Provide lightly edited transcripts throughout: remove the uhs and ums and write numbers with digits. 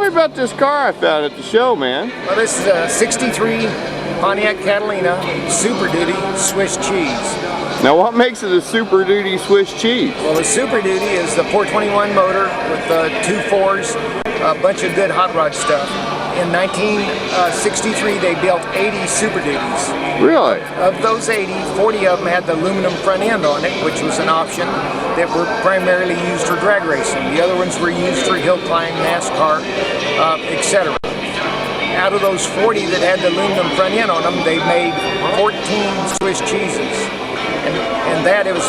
about this car I found at the show, man. Well, this is a 63 Pontiac Catalina Super Duty Swiss cheese. Now what makes it a Super Duty Swiss cheese? Well, the Super Duty is the 421 motor with 2 4s, a bunch of good hot rod stuff. In 1963, they built 80 Super Duties. Really? Of those 80, 40 of them had the aluminum front end on it, which was an option that were primarily used for drag racing. The other ones were used for hill climb, NASCAR, etc. Out of those 40 that had the aluminum front end on them, they made 14 Swiss cheeses. And that it was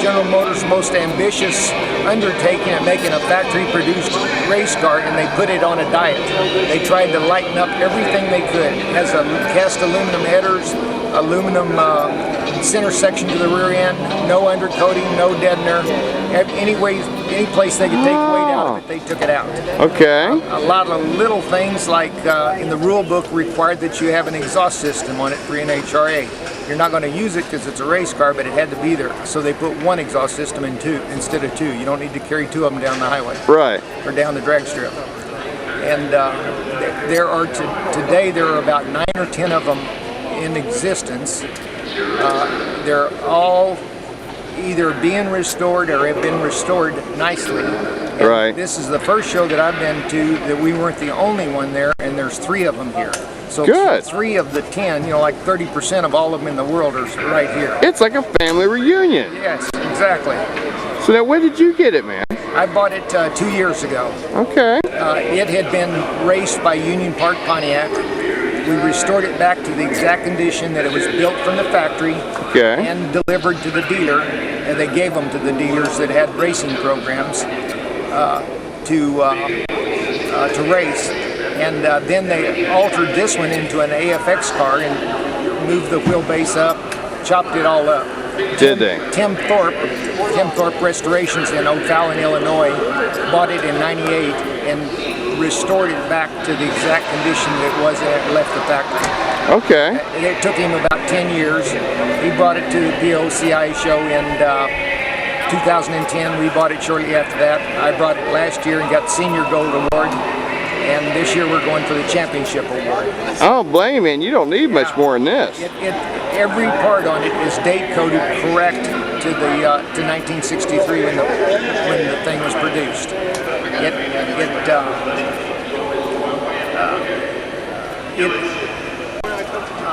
General Motors' most ambitious undertaking at making a factory-produced race car, and they put it on a diet. They tried to lighten up everything they could. It has cast aluminum headers, aluminum center section to the rear end, no undercoating, no deadener. Any place they could take weight out of it, they took it out. Okay. A lot of little things like in the rule book required that you have an exhaust system on it for NHRA. You're not going to use it because it's a race car, but it had to be there. So they put one exhaust system in instead of 2. You don't need to carry 2 of them down the highway. Right. Or down the drag strip. And today there are about 9 or 10 of them in existence. They're all either being restored or have been restored nicely. And right. This is the first show that I've been to that we weren't the only one there, and there's 3 of them here. So good. 3 of the 10, like 30% of all of them in the world are right here. It's like a family reunion. Yes, exactly. So now when did you get it, man? I bought it 2 years ago. Okay. It had been raced by Union Park Pontiac. We restored it back to the exact condition that it was built from the factory and delivered to the dealer. And they gave them to the dealers that had racing programs to race. And then they altered this one into an AFX car and moved the wheelbase up, chopped it all up. Did they? Tim Thorpe Restorations in O'Fallon, Illinois, bought it in '98 and restored it back to the exact condition that it was when it left the factory. Okay. It took him about 10 years. He brought it to the POCI show in 2010. We bought it shortly after that. I brought it last year and got the Senior Gold Award. And this year we're going for the Championship Award. Oh, blame man, you don't need much more than this. Every part on it is date coded correct to 1963 when the thing was produced.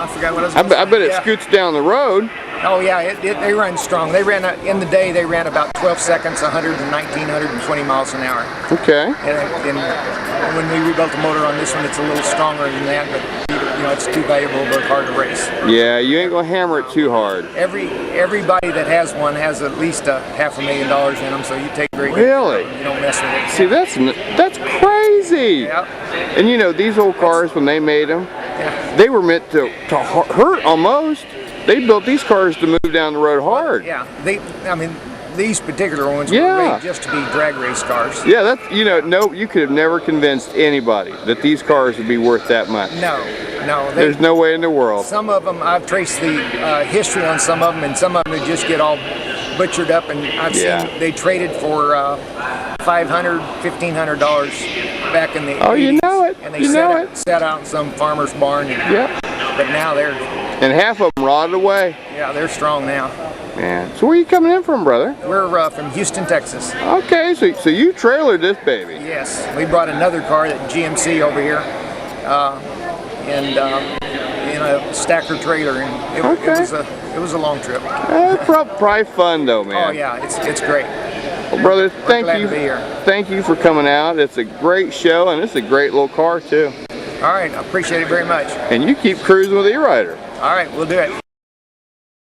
I forgot what I was going to say. I bet it scoots down the road. Oh yeah, they run strong. They ran in the day. They ran about 12 seconds, 119, 120 miles an hour. Okay. And when we rebuilt the motor on this one, it's a little stronger than that, but it's too valuable but hard to race. Yeah, you ain't gonna hammer it too hard. Everybody that has one has at least $500,000 in them, so you take very good. Really? You don't mess with it. See, that's crazy. Yeah. And these old cars when they made them, they were meant to hurt almost. They built these cars to move down the road hard. Yeah, these particular ones were made just to be drag race cars. Yeah, that's no, you could have never convinced anybody that these cars would be worth that much. No. There's no way in the world. Some of them, I've traced the history on some of them, and some of them just get all butchered up, and I've seen they traded for $500, $1,500 back in the 80s. Oh, you know it. And they sat out in some farmer's barn. But now they're... And half of them rotted away. Yeah, they're strong now. Man, so where are you coming in from, brother? We're from Houston, Texas. Okay, so you trailered this baby. Yes, we brought another car, that GMC over here, in a stacker trailer, and it was a long trip. Probably fun though, man. Oh yeah, it's great. Well, brother, We're glad to be here. Thank you for coming out. It's a great show, and it's a great little car too. All right, I appreciate it very much. And you keep cruising with E-Rider. All right, we'll do it.